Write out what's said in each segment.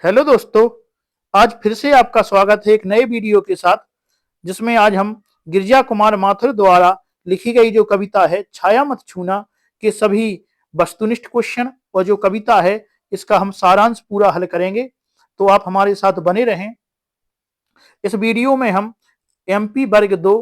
Hello दोस्तों। आज फिर से आपका स्वागत है एक नए वीडियो के साथ, जिसमें आज हम गिरिजा कुमार माथुर द्वारा लिखी गई जो कविता है छाया मत छूना के सभी वस्तुनिष्ठ क्वेश्चन और जो कविता है इसका हम सारांश पूरा हल करेंगे। तो आप हमारे साथ बने रहें। इस वीडियो में हम एमपी वर्ग 2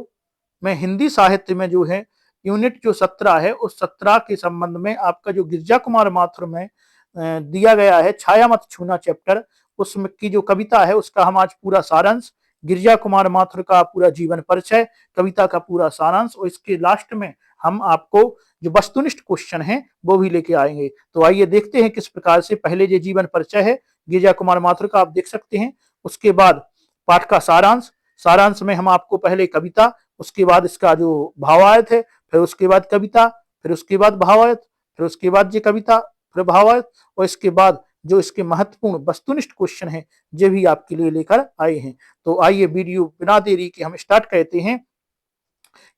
में हिंदी साहित्य में जो है यूनिट जो 17 है उस 17 के संबंध में आपका जो गिरिजा कुमार माथुर में दिया गया है छाया मत छूना चैप्टर, उसमें की जो कविता है उसका हम आज पूरा सारांश, गिरिजा कुमार माथुर का पूरा जीवन परिचय, कविता का पूरा सारांश और इसके लास्ट में हम आपको जो वस्तुनिष्ठ क्वेश्चन है वो भी लेके आएंगे। तो आइए देखते हैं किस प्रकार से। पहले जो जीवन परिचय है गिरिजा कुमार माथुर का आप देख सकते हैं, उसके बाद पाठ का सारांश, सारांश में हम आपको पहले कविता, उसके बाद इसका जो भावार्थ है, फिर उसके बाद कविता, फिर उसके बाद भावार्थ, फिर उसके बाद ये कविता, फिर भावार्थ और इसके बाद जो इसके महत्वपूर्ण वस्तुनिष्ठ क्वेश्चन है ये भी आपके लिए लेकर आए हैं। तो आइए वीडियो बिना देरी के हम स्टार्ट करते हैं,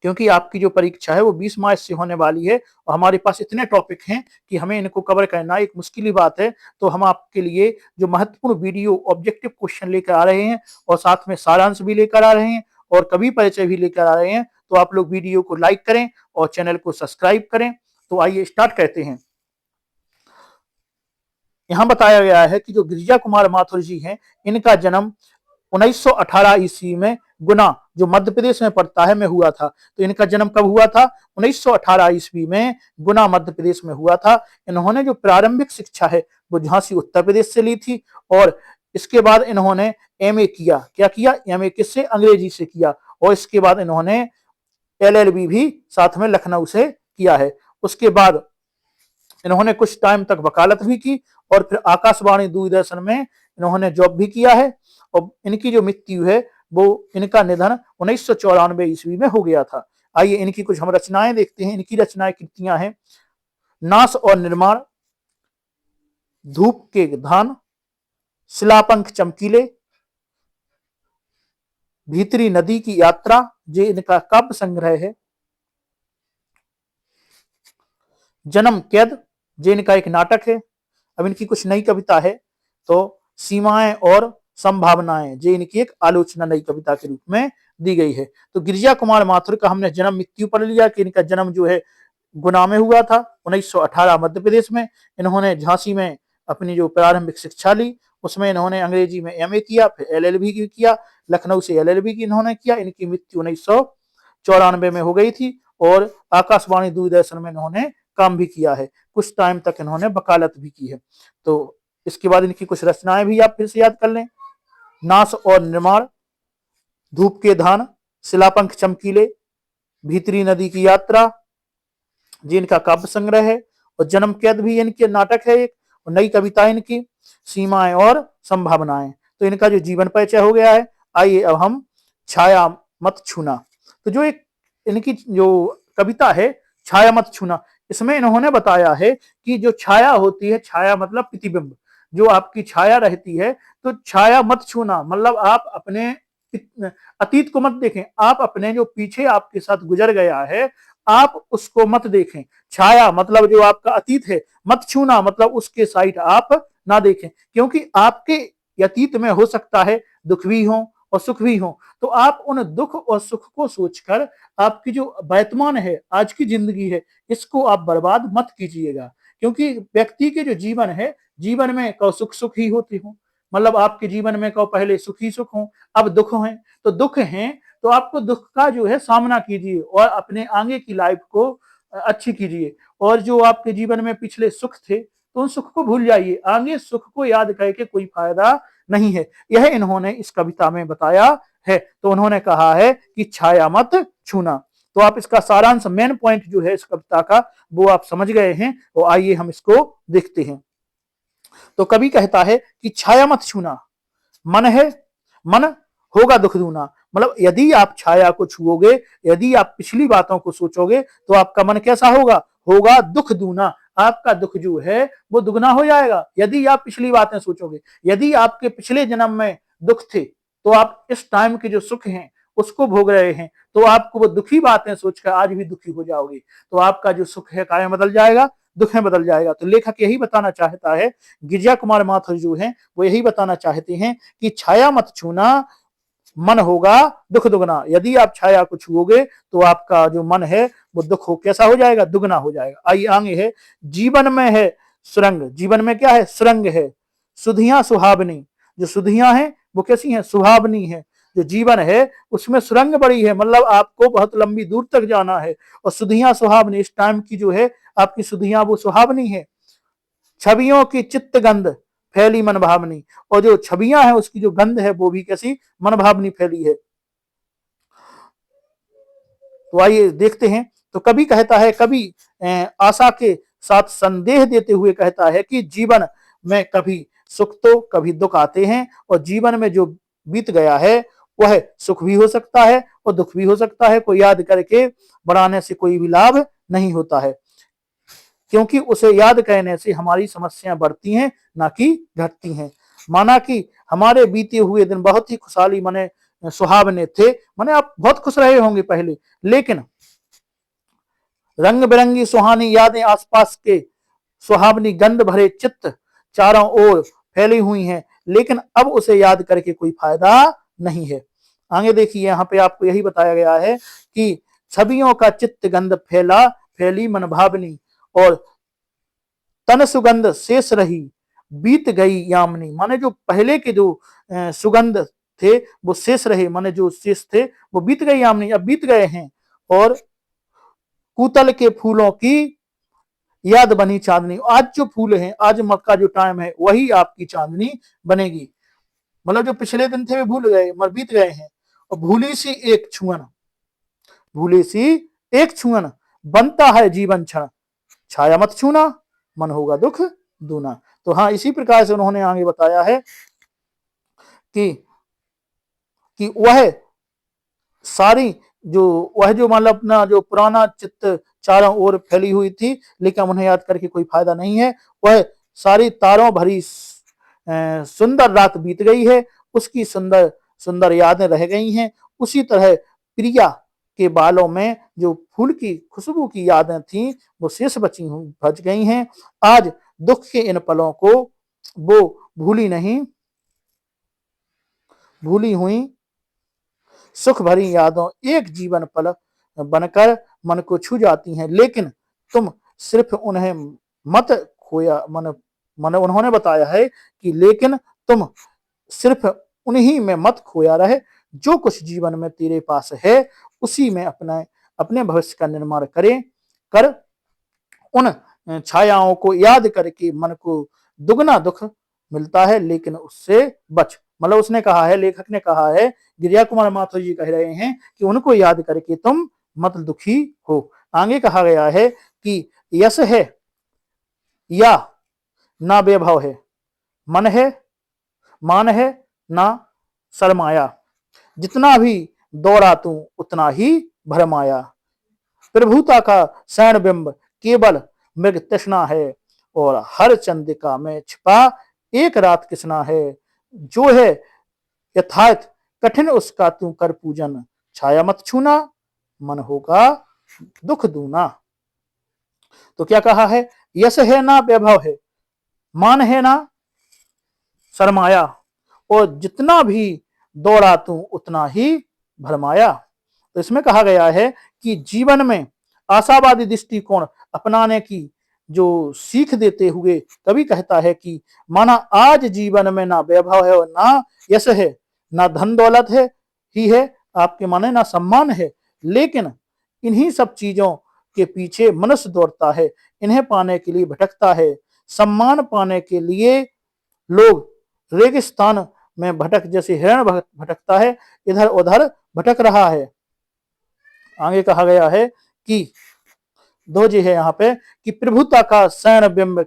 क्योंकि आपकी जो परीक्षा है वो 20 मार्च से होने वाली है और हमारे पास इतने टॉपिक हैं कि हमें इनको कवर करना एक मुश्किल ही बात है। तो हम आपके लिए जो महत्वपूर्ण वीडियो ऑब्जेक्टिव क्वेश्चन लेकर आ रहे हैं और साथ में सारांश भी लेकर आ रहे हैं और कवि परिचय भी लेकर आ रहे हैं। तो आप लोग वीडियो को लाइक करें और चैनल को सब्सक्राइब करें। तो आइए स्टार्ट करते हैं। यहाँ बताया गया है कि जो गिरिजा कुमार माथुर जी हैं इनका जन्म 1918 ईस्वी में गुना, जो मध्य प्रदेश में पड़ता है, में हुआ था। तो इनका जन्म कब हुआ था? 1918 ईस्वी में गुना मध्य प्रदेश में हुआ था। इन्होंने जो प्रारंभिक शिक्षा है वो झांसी उत्तर प्रदेश से ली थी और इसके बाद इन्होंने एमए किया। क्या किया? एमए किससे? अंग्रेजी से किया। और इसके बाद इन्होंने एलएलबी भी साथ में लखनऊ से किया है। उसके बाद इन्होंने कुछ टाइम तक वकालत भी की और फिर आकाशवाणी दूरदर्शन में इन्होंने जॉब भी किया है। और इनकी जो मृत्यु है वो, इनका निधन 1994 ईस्वी में हो गया था। आइए इनकी कुछ हम रचनाएं देखते हैं। इनकी रचनाएं कृतियां हैं नाश और निर्माण, धूप के धान, शिलापंख चमकीले, भीतरी नदी की यात्रा, ये इनका काव्य संग्रह है। जन्म कैद, ये इनका एक नाटक है। अब इनकी कुछ नई कविता है तो सीमाएं और संभावनाएं, ये इनकी एक आलोचना नई कविता के रूप में दी गई है। तो गिरिजा कुमार माथुर का हमने जन्म मृत्यु पढ़ लिया कि इनका जन्म जो है गुना में हुआ था 1918 मध्य प्रदेश में। इन्होंने झांसी में अपनी जो प्रारंभिक शिक्षा ली उसमें इन्होंने अंग्रेजी में एमए किया, फिर एलएलबी किया, लखनऊ से एलएलबी की इन्होंने किया। इनकी मृत्यु 1994 में हो गई थी और आकाशवाणी दूरदर्शन में इन्होंने काम भी किया है। कुछ टाइम तक इन्होंने वकालत भी की है। तो इसके बाद इनकी कुछ रचनाएं भी आप फिर से याद कर लें। नाश और निर्माण, धूप के धान, शिलापंख चमकीले, भीतरी नदी की यात्रा, जी इनका काव्य संग्रह है। और जन्म कैद भी इनके नाटक है एक, और नई कविता इनकी सीमाएं और संभावनाएं। तो इनका जो जीवन परिचय हो गया है। आइए अब हम छाया मत छूना, तो जो एक इनकी जो कविता है छाया मत छूना, इसमें इन्होंने बताया है कि जो छाया होती है, छाया मतलब प्रतिबिंब, जो आपकी छाया रहती है, तो छाया मत छूना मतलब आप अपने अतीत को मत देखें, आप अपने जो पीछे आपके साथ गुजर गया है आप उसको मत देखें। छाया मतलब जो आपका अतीत है, मत छूना मतलब उसके साइड आप ना देखें, क्योंकि आपके अतीत में हो सकता है दुख भी हो और सुख भी हो। तो आप उन दुख और सुख को सोचकर आपकी जो वर्तमान है, आज की जिंदगी है, इसको आप बर्बाद मत कीजिएगा। क्योंकि व्यक्ति के जो जीवन है, जीवन में कौ सुख सुख ही होते हो, मतलब आपके जीवन में कौ पहले सुख ही सुख हो, अब दुख है तो दुख है तो आपको दुख का जो है सामना कीजिए और अपने आगे की लाइफ को अच्छी कीजिए। और जो आपके जीवन में पिछले सुख थे तो उन सुख को भूल जाइए, आगे सुख को याद करके कोई फायदा नहीं है। यह इन्होंने इस कविता में बताया है। तो उन्होंने कहा है कि छाया मत छूना। तो आप इसका सारांश, मेन पॉइंट जो है इस कविता का वो आप समझ गए हैं। तो आइए हम इसको देखते हैं। तो कवि कहता है कि छाया मत छूना, मन है मन होगा दुख दूना। मतलब यदि आप छाया को छुओगे, यदि आप पिछली बातों को सोचोगे तो आपका मन कैसा होगा? होगा दुख दूना। आपका दुख जो है वो दुगना हो जाएगा यदि आप पिछली बातें सोचोगे। यदि आपके पिछले जन्म में दुख थे तो आप इस टाइम के जो सुख हैं उसको भोग रहे हैं, तो आपको वो दुखी बातें सोचकर आज भी दुखी हो जाओगे। तो आपका जो सुख है कायम बदल जाएगा, दुख में बदल जाएगा। तो लेखक यही बताना चाहता है, गिरिजा कुमार माथुर जो है वो यही बताना चाहते हैं कि छाया मत छूना, मन होगा दुख दुगना। यदि आप छाया को छुओगे तो आपका जो मन है वो दुख हो कैसा हो जाएगा, दुगना हो जाएगा। आइए आगे है, जीवन में है सुरंग। जीवन में क्या है, सुरंग है। सुधियां सुहावनी, जो सुधियां हैं वो कैसी हैं, सुहावनी है। जो जीवन है उसमें सुरंग बड़ी है, मतलब आपको बहुत लंबी दूर तक जाना है। और सुधियां सुहावनी, इस टाइम की जो है आपकी सुधियां वो सुहावनी है। छवियों की चित्त गंध फैली मन भावनी, और जो छवियां हैं उसकी जो गंध है वो भी कैसी, मन भावनी फैली है। तो आइए देखते हैं। तो कवि कहता है, कवि आशा के साथ संदेह देते हुए कहता है कि जीवन में कभी सुख तो कभी दुख आते हैं, और जीवन में जो बीत गया है वह सुख भी हो सकता है और दुख भी हो सकता है। कोई याद करके बढ़ाने से कोई भी लाभ नहीं होता है, क्योंकि उसे याद करने से हमारी समस्याएं बढ़ती हैं ना कि घटती हैं। माना कि हमारे बीते हुए दिन बहुत ही खुशहाली माने सुहावने थे, माने आप बहुत खुश रहे होंगे पहले, लेकिन रंग बिरंगी सुहानी यादें आसपास के सुहावनी गंध भरे चित्त चारों ओर फैली हुई हैं, लेकिन अब उसे याद करके कोई फायदा नहीं है। आगे देखिए, यहाँ पे आपको यही बताया गया है कि छवियों का चित्त गंध फैली मन भावनी, और तन सुगंध शेष रही बीत गई यामिनी। माने जो पहले के जो सुगंध थे वो शेष रहे, माने जो शेष थे वो बीत गई यामिनी, अब बीत गए हैं। और कूतल के फूलों की याद बनी चांदनी, आज जो फूल हैं, आज मक्का जो टाइम है वही आपकी चांदनी बनेगी। मतलब जो पिछले दिन थे वे भूल गए, मर बीत गए हैं। और भूली सी एक छुअन, भूली सी एक छुअन बनता है जीवन क्षण, छाया मत छूना, मन होगा दुख दूना। तो हाँ, इसी प्रकार से उन्होंने आगे बताया है कि वह सारी जो वह जो मतलब अपना जो पुराना चित्त चारों ओर फैली हुई थी, लेकिन उन्हें याद करके कोई फायदा नहीं है। वह सारी तारों भरी सुंदर रात बीत गई है, उसकी सुंदर सुंदर यादें रह गई हैं। उसी तरह प्रिया के बालों में जो फूल की खुशबू की यादें थी वो शेष बच गई हैं। आज दुख के इन पलों को वो भूली हुई सुख भरी यादों एक जीवन पल बनकर मन को छू जाती हैं, लेकिन तुम सिर्फ उन्हें मत खोया मन उन्होंने बताया है कि लेकिन तुम सिर्फ उन्हीं में मत खोया रहे, जो कुछ जीवन में तेरे पास है उसी में अपने भविष्य का निर्माण कर उन छायाओं को याद करके मन को दुगना दुख मिलता है, लेकिन उससे बच। मतलब उसने कहा है, लेखक ने कहा है, गिरिजा कुमार माथुर जी कह रहे हैं कि उनको याद करके तुम मत दुखी हो। आगे कहा गया है कि यश है या ना वैभव है, मन है मान है ना शर्माया, जितना भी दौड़ा तू उतना ही भरमाया। प्रभुता का शरण बिंब केवल मृग तृष्णा है, और हर चंद्रिका में छिपा एक रात कृष्णा है। जो है यथार्थ कठिन उसका तू कर पूजन, छाया मत छूना, मन होगा दुख दूना। तो क्या कहा है, यश है ना वैभव है, मान है ना शर्माया, और जितना भी दौड़ा तू उतना ही भरमाया। तो इसमें कहा गया है कि जीवन में आशावादी दृष्टिकोण अपनाने की जो सीख देते हुए कवि कहता है कि माना आज जीवन में ना वैभव है और ना यश है, ना धन दौलत है ही है आपके, माने ना सम्मान है, लेकिन इन्हीं सब चीजों के पीछे मनुष्य दौड़ता है, इन्हें पाने के लिए भटकता है। सम्मान पाने के लिए लोग रेगिस्तान में जैसे हिरण भटकता है, इधर उधर भटक रहा है। आगे कहा गया है कि दो जी है यहाँ पे कि प्रभुता का शरण बिंब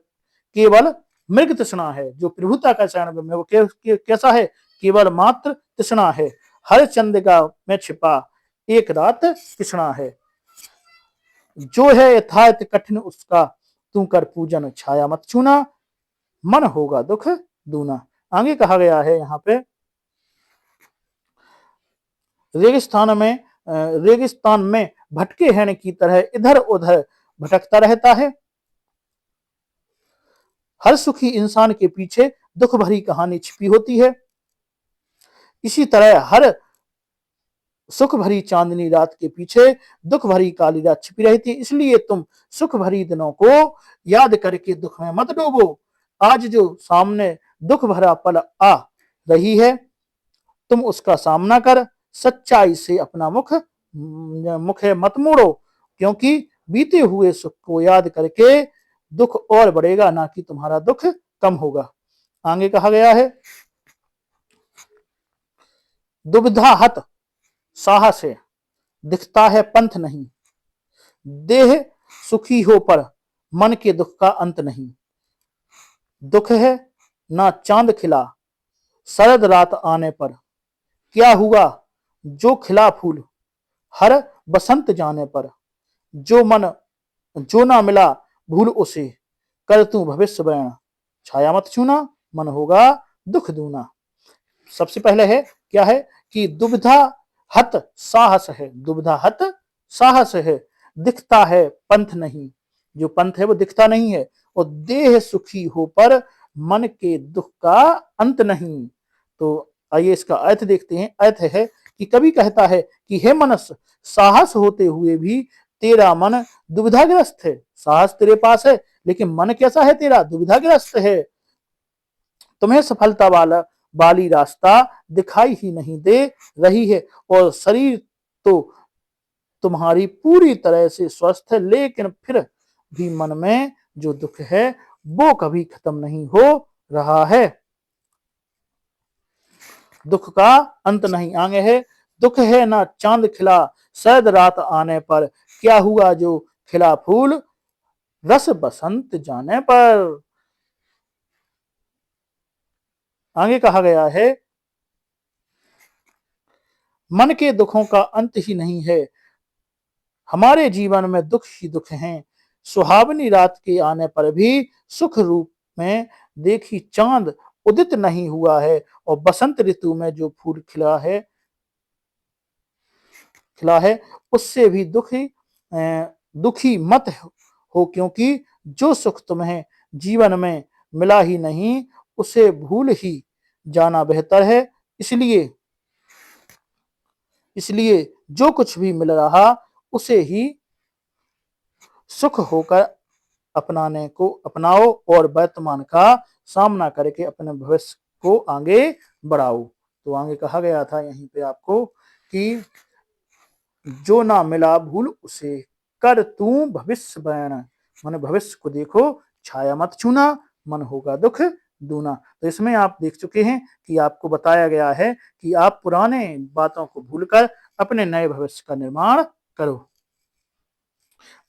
केवल मृग तृष्णा है। जो प्रभुता का शरण बिंब है वो कैसा है, केवल मात्र तृष्णा है, हर चंद्रिका में छिपा एक रात कृष्णा है। जो है यथार्थ कठिन उसका तू कर पूजन, छाया मत छूना, मन होगा दुख दूना। आगे कहा गया है यहाँ पे रेगिस्तान में भटके हैं की तरह इधर उधर भटकता रहता है, हर सुखी इंसान के पीछे दुख भरी कहानी छिपी होती है। इसी तरह हर सुख भरी चांदनी रात के पीछे दुख भरी काली रात छिपी रहती है। इसलिए तुम सुख भरी दिनों को याद करके दुख में मत डूबो। आज जो सामने दुख भरा पल आ रही है, तुम उसका सामना कर सच्चाई से अपना मुख मत मोड़ो, क्योंकि बीते हुए सुख को याद करके दुख और बढ़ेगा, ना कि तुम्हारा दुख कम होगा। आगे कहा गया है, दुविधा हत साहस है, दिखता है पंथ नहीं। देह सुखी हो पर मन के दुख का अंत नहीं। दुख है ना चांद खिला शरद रात आने पर, क्या हुआ जो खिला फूल हर बसंत जाने पर। जो ना मिला भूल उसे, कर तू भविष्य बयान, छाया मत छूना मन होगा दुख दूना। सबसे पहले है क्या है कि दुविधा हत साहस है। दुविधा हत साहस है, दिखता है पंथ नहीं। जो पंथ है वो दिखता नहीं है। और देह सुखी हो पर मन के दुख का अंत नहीं। तो आइए इसका अर्थ देखते हैं। अर्थ है कि कवि कहता है कि हे मनुष्य, साहस होते हुए भी तेरा मन दुविधाग्रस्त है। साहस तेरे पास है लेकिन मन कैसा है तेरा? दुविधाग्रस्त है। तुम्हें सफलता वाली रास्ता दिखाई ही नहीं दे रही है और शरीर तो तुम्हारी पूरी तरह से स्वस्थ है, लेकिन फिर भी मन में जो दुख है वो कभी खत्म नहीं हो रहा है। दुख का अंत नहीं। आगे है, दुख है ना चांद खिला शरद रात आने पर, क्या हुआ जो खिला फूल रस बसंत जाने पर। आगे कहा गया है, मन के दुखों का अंत ही नहीं है, हमारे जीवन में दुख ही दुख हैं। सुहावनी रात के आने पर भी सुख रूप में देखी चांद उदित नहीं हुआ है, और बसंत ऋतु में जो फूल खिला है उससे भी दुखी मत हो, क्योंकि जो सुख तुम्हें जीवन में मिला ही नहीं उसे भूल ही जाना बेहतर है। इसलिए जो कुछ भी मिल रहा उसे ही सुख होकर अपनाओ और वर्तमान का सामना करके अपने भविष्य को आगे बढ़ाओ। तो आगे कहा गया था यहीं पे आपको कि जो ना मिला भूल उसे, कर तू भविष्य बयान, माने भविष्य को देखो, छाया मत छूना मन होगा दुख दूना। तो इसमें आप देख चुके हैं कि आपको बताया गया है कि आप पुराने बातों को भूलकर अपने नए भविष्य का निर्माण करो।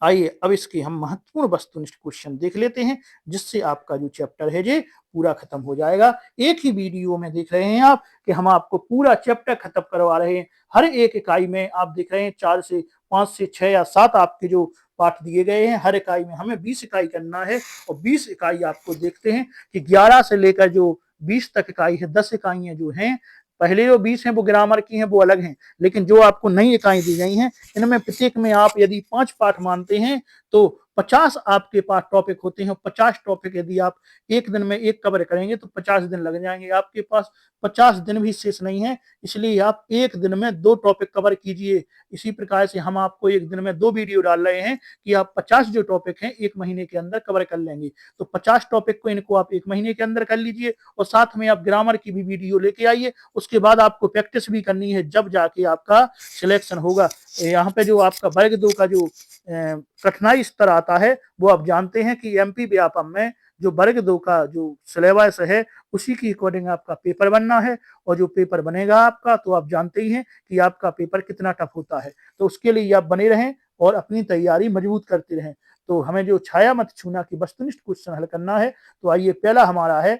आइए अब इसके हम महत्वपूर्ण वस्तुनिष्ठ क्वेश्चन देख लेते हैं, जिससे आपका जो चैप्टर है ये पूरा खत्म हो जाएगा। एक ही वीडियो में देख रहे हैं आप कि हम आपको पूरा चैप्टर खत्म करवा रहे हैं। हर एक इकाई में आप देख रहे हैं 4 से 5 से 6 या 7 आपके जो पाठ दिए गए हैं। हर इकाई में हमें 20 इकाई करना है, और 20 इकाई आपको देखते हैं कि 11 से लेकर जो 20 तक इकाई है, 10 इकाइयां जो हैं, पहले जो 20 हैं वो ग्रामर की हैं, वो अलग हैं, लेकिन जो आपको नई इकाई दी गई हैं इनमें प्रत्येक में आप यदि 5 पाठ मानते हैं तो 50 आपके पास टॉपिक होते हैं। 50 टॉपिक यदि आप एक दिन में एक कवर करेंगे तो 50 दिन लग जाएंगे। आपके पास 50 दिन भी शेष नहीं है, इसलिए आप एक दिन में 2 टॉपिक कवर कीजिए। इसी प्रकार से हम आपको एक दिन में 2 वीडियो डाल रहे हैं कि आप 50 जो टॉपिक हैं एक महीने के अंदर कवर कर लेंगे। तो 50 टॉपिक को इनको आप एक महीने के अंदर कर लीजिए, और साथ में आप ग्रामर की भी वीडियो लेके आइए। उसके बाद आपको प्रैक्टिस भी करनी है, जब जाके आपका सिलेक्शन होगा। यहाँ पे जो आपका वर्ग 2 का जो कठिनाई स्तर आता है वो आप जानते हैं कि एमपी व्यापम में जो वर्ग 2 का जो सिलेबस है उसी की अकॉर्डिंग आपका पेपर बनना है, और जो पेपर बनेगा आपका तो आप जानते ही हैं कि आपका पेपर कितना टफ होता है। तो उसके लिए आप बने रहें और अपनी तैयारी मजबूत करते रहें। तो हमें जो छाया मत छूना की वस्तुनिष्ठ क्वेश्चन हल करना है, तो आइए पहला हमारा है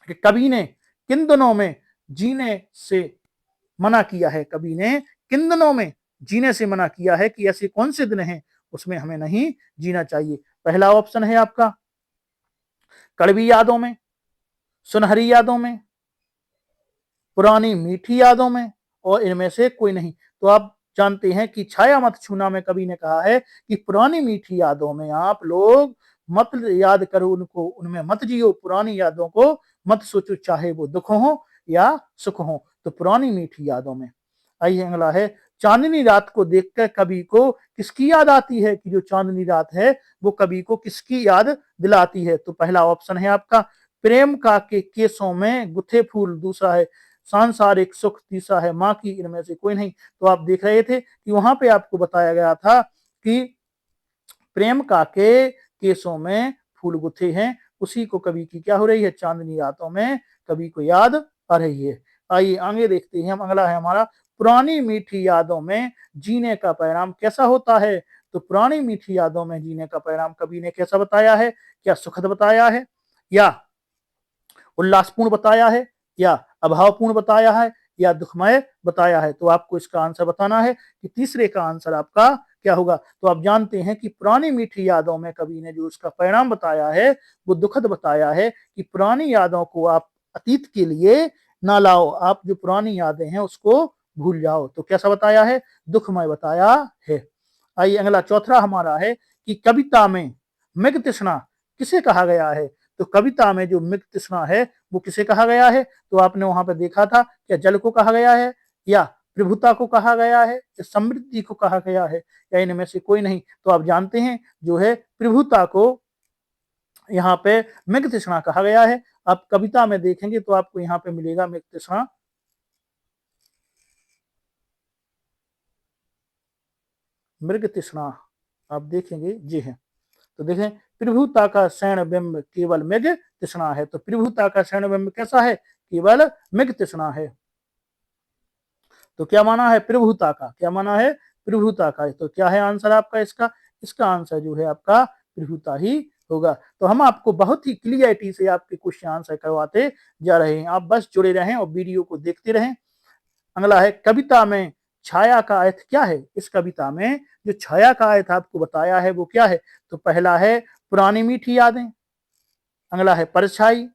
कि कवि ने किन दिनों में जीने से मना किया है। कवि ने किन दिनों में जीने से मना किया है, कि ऐसे कौन से दिन हैं उसमें हमें नहीं जीना चाहिए। पहला ऑप्शन है आपका कड़वी यादों में, सुनहरी यादों में, पुरानी मीठी यादों में, और इनमें से कोई नहीं। तो आप जानते हैं कि छाया मत छूना में कवि ने कहा है कि पुरानी मीठी यादों में आप लोग मत याद करो उनको, उनमें मत जियो, पुरानी यादों को मत सोचो, चाहे वो दुख हो या सुख हो। तो पुरानी मीठी यादों में। आइए अगला है, चांदनी रात को देखकर कवि को किसकी याद आती है, कि जो चांदनी रात है वो कवि को किसकी याद दिलाती है। तो पहला ऑप्शन है आपका प्रेम का के केसों में गुथे फूल, दूसरा है सांसारिक सुख, तीसरा है माँ की, इनमें से कोई नहीं। तो आप देख रहे थे कि वहां पे आपको बताया गया था कि प्रेम का के केसों में फूल गुथे हैं, उसी को कवि की क्या हो रही है, चांदनी रातों में कवि को याद आ रही है। आइए आगे देखते हैं हम, अगला है हमारा पुरानी मीठी यादों में जीने का परिणाम कैसा होता है। तो पुरानी मीठी यादों में जीने का परिणाम कवि ने कैसा बताया है, क्या सुखद बताया है, या उल्लासपूर्ण बताया है, या अभावपूर्ण बताया है, या दुखमय बताया है। तो आपको इसका आंसर बताना है कि तीसरे का आंसर आपका क्या होगा। तो आप जानते हैं कि पुरानी मीठी यादों में कवि ने जो उसका परिणाम बताया है वो दुखद बताया है, कि पुरानी यादों को आप अतीत के लिए ना लाओ, आप जो पुरानी यादें हैं उसको भूल जाओ। तो कैसा बताया है, दुखमय बताया है। आइए अगला चौथा हमारा है कि कविता में मृग तृष्णा किसे कहा गया है। तो कविता में जो मृग तृष्णा है वो किसे कहा गया है। तो आपने वहां पर देखा था, क्या जल को कहा गया है, या प्रभुता को कहा गया है, या समृद्धि को कहा गया है, या इनमें से कोई नहीं। तो आप जानते हैं जो है प्रभुता को यहाँ पे मृग तृष्णा कहा गया है। आप कविता में देखेंगे तो आपको यहाँ पे मिलेगा मृग तृष्णा, मृग तृष्णा आप देखेंगे जी है। तो देखें, प्रभुता का शरण बिंब केवल मृग तृष्णा है। तो प्रभुता का शरण बिंब कैसा है, केवल मृग तृष्णा है। तो क्या माना है, प्रभुता का, क्या माना है, प्रभुता का। तो क्या है आंसर आपका इसका, इसका आंसर जो है आपका प्रभुता ही होगा। तो हम आपको बहुत ही क्लियरिटी से आपके क्वेश्चन आंसर करवाते जा रहे हैं, आप बस जुड़े रहें और वीडियो को देखते रहें। अगला है, कविता में छाया का अर्थ क्या है। इस कविता में जो छाया का अर्थ आपको बताया है वो क्या है। तो पहला है पुरानी मीठी यादें, अगला है परछाई,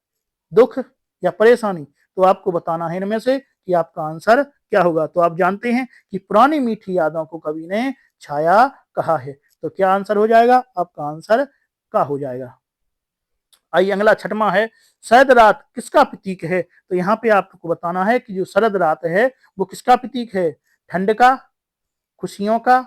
दुख, या परेशानी। तो आपको बताना है इनमें से कि आपका आंसर क्या होगा। तो आप जानते हैं कि पुरानी मीठी यादों को कवि ने छाया कहा है। तो क्या आंसर हो जाएगा, आपका आंसर का हो जाएगा। आइए अगला छठवां है, शरद रात किसका प्रतीक है। तो यहाँ पे आपको बताना है कि जो शरद रात है वो किसका प्रतीक है, ठंड का, खुशियों का,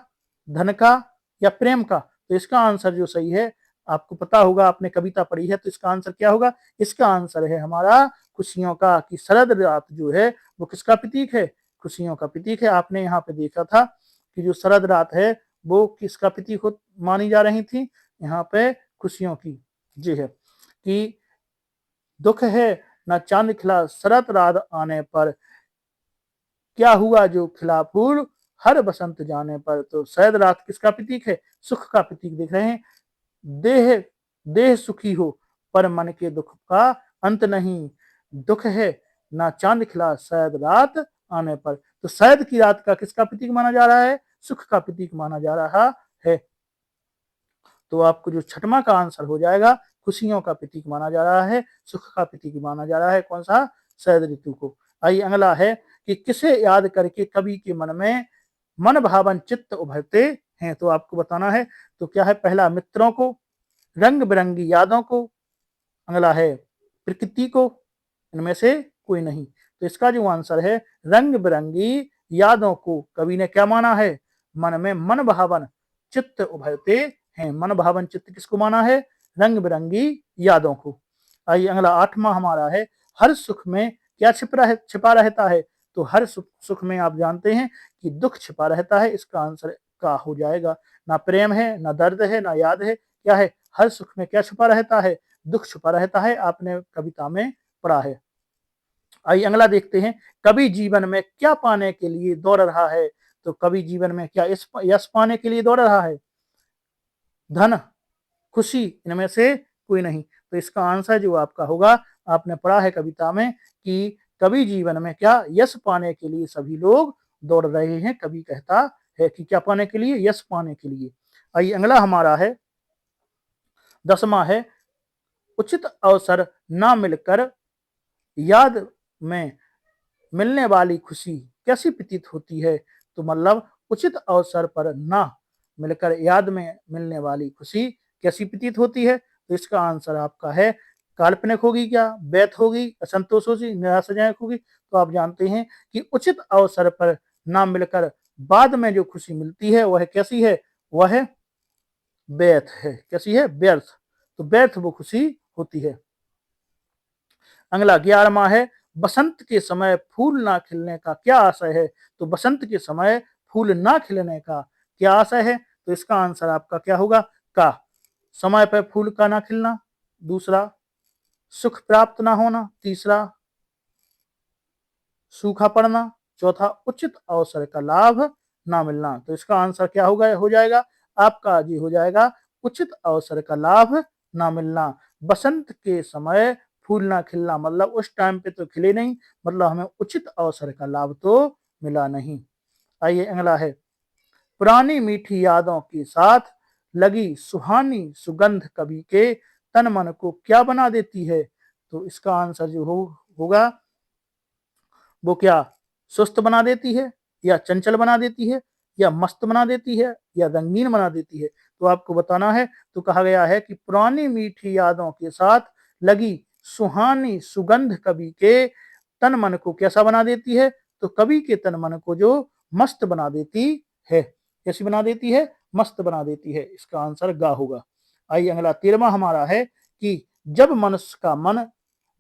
धन का, या प्रेम का। तो इसका आंसर जो सही है, आपको पता होगा, आपने कविता पढ़ी है, तो इसका आंसर क्या होगा, इसका आंसर है हमारा खुशियों का। कि शरद रात जो है वो किसका प्रतीक है, खुशियों का प्रतीक है। आपने यहाँ पे देखा था कि जो शरद रात है वो किसका प्रतीक मानी जा रही थी, यहाँ पे खुशियों की। जी है, कि दुख है न चांद खिला शरद रात आने पर, क्या हुआ जो खिला फूल हर बसंत जाने पर। तो शरद रात किसका प्रतीक है, सुख का प्रतीक। देख रहे हैं, देह देह सुखी हो पर मन के दुख का अंत नहीं, दुख है ना चांद खिला शरद रात आने पर। तो शरद की रात का किसका प्रतीक माना जा रहा है, सुख का प्रतीक माना जा रहा है। तो आपको जो छठवां का आंसर हो जाएगा, खुशियों का प्रतीक माना जा रहा है, सुख का प्रतीक माना जा रहा है, कौन सा, शरद ऋतु को। आइए अगला है कि किसे याद करके कवि के मन में मन भावन चित्त उभरते हैं। तो आपको बताना है। तो क्या है, पहला मित्रों को, रंग बिरंगी यादों को, अगला है प्रकृति को, इनमें से कोई नहीं। तो इसका जो आंसर है, रंग बिरंगी यादों को कवि ने क्या माना है, मन में मन भावन चित्त उभरते हैं। मन भावन चित्त किसको माना है, रंग बिरंगी यादों को। आइए अगला आठवां हमारा है, हर सुख में क्या छिपा रहता है। तो हर सुख में आप जानते हैं कि दुख छिपा रहता है। इसका आंसर का हो जाएगा, ना प्रेम है, ना दर्द है, ना याद है, क्या है, हर सुख में क्या छुपा रहता है, दुख छुपा रहता है। आपने कविता में पढ़ा है। आइए अगला देखते हैं, कवि जीवन में क्या पाने के लिए दौड़ रहा है। तो कवि जीवन में क्या यश पाने के लिए दौड़ रहा है, धन, खुशी, इनमें से कोई नहीं। तो इसका आंसर जो आपका होगा, आपने पढ़ा है कविता में कि कवि जीवन में क्या यश पाने के लिए सभी लोग दौड़ रहे हैं। कवि कहता है कि क्या पाने के लिए, यश पाने के लिए। आइए अगला हमारा है, 10वां है, उचित अवसर ना मिलकर याद में मिलने वाली खुशी कैसी प्रतीत होती है। तो मतलब उचित अवसर पर ना मिलकर याद में मिलने वाली खुशी कैसी प्रतीत होती है। तो इसका आंसर आपका है काल्पनिक होगी, क्या व्यर्थ होगी, असंतोष होगी, निराशाजनक होगी। तो आप जानते हैं कि उचित अवसर पर ना मिलकर बाद में जो खुशी मिलती है वह कैसी है, वह व्यर्थ है। कैसी है, व्यर्थ। तो व्यर्थ वो खुशी होती है। अगला 11वां है, बसंत के समय फूल ना खिलने का क्या आशय है। तो बसंत के समय फूल ना खिलने का क्या आशय है। तो इसका आंसर आपका क्या होगा, का। समय पर फूल का ना खिलना, दूसरा सुख प्राप्त ना होना, तीसरा सूखा पड़ना, चौथा उचित अवसर का लाभ ना मिलना। तो इसका आंसर क्या होगा, हो जाएगा आपका जी, हो जाएगा उचित अवसर का लाभ ना मिलना। बसंत के समय फूल ना खिलना मतलब उस टाइम पे तो खिले नहीं, मतलब हमें उचित अवसर का लाभ तो मिला नहीं। आइए अगला है, पुरानी मीठी यादों के साथ लगी सुहानी सुगंध कवि के तन मन को क्या बना देती है। तो इसका आंसर जो होगा वो क्या सुस्त बना देती है, या चंचल बना देती है, या मस्त बना देती है, या रंगीन बना देती है। तो आपको बताना है। तो कहा गया है कि पुरानी मीठी यादों के साथ लगी सुहानी सुगंध कवि के तन मन को कैसा बना देती है। तो कवि के तन मन को जो मस्त बना देती है। कैसी बना देती है, मस्त बना देती है। इसका आंसर गा होगा। आइए अगला 13वां हमारा है कि जब मनुष्य का मन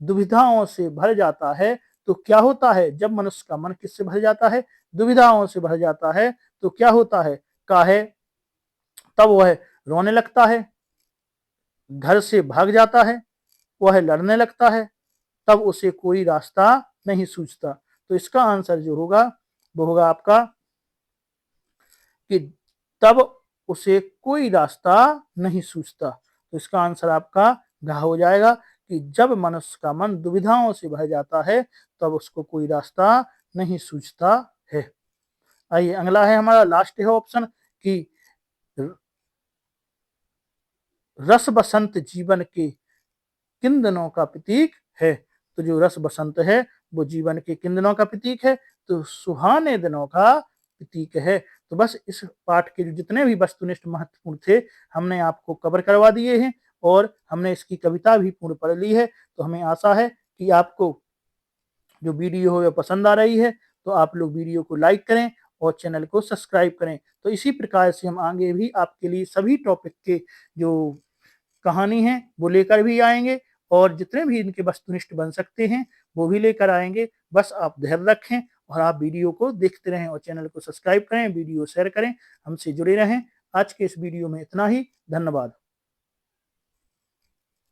दुविधाओं से भर जाता है तो क्या होता है। जब मनुष्य का मन किससे भर जाता है, दुविधाओं से भर जाता है, तो क्या होता है, का है तब वह रोने लगता है, घर से भाग जाता है, वह लड़ने लगता है, तब उसे कोई रास्ता नहीं सूझता। तो इसका आंसर जो होगा वो होगा आपका कि तब उसे कोई रास्ता नहीं सूझता। तो इसका आंसर आपका घ हो जाएगा कि जब मनुष्य का मन दुविधाओं से भर जाता है तब उसको कोई रास्ता नहीं सूझता है। आइए अगला है हमारा लास्ट है ऑप्शन कि रस बसंत जीवन के किन दिनों का प्रतीक है। तो जो रस बसंत है वो जीवन के किन दिनों का प्रतीक है। तो सुहाने दिनों का प्रतीक है। तो बस इस पाठ के जितने भी वस्तुनिष्ठ महत्वपूर्ण थे हमने आपको कवर करवा दिए हैं और हमने इसकी कविता भी पूर्ण पढ़ ली है। तो हमें आशा है कि आपको जो वीडियो हो पसंद आ रही है। तो आप लोग वीडियो को लाइक करें और चैनल को सब्सक्राइब करें। तो इसी प्रकार से हम आगे भी आपके लिए सभी टॉपिक के जो कहानी है वो लेकर भी आएंगे और जितने भी इनके वस्तुनिष्ठ बन सकते हैं वो भी लेकर आएंगे। बस आप धैर्य रखें और आप वीडियो को देखते रहें और चैनल को सब्सक्राइब करें, वीडियो शेयर करें, हमसे जुड़े रहें। आज के इस वीडियो में इतना ही। धन्यवाद।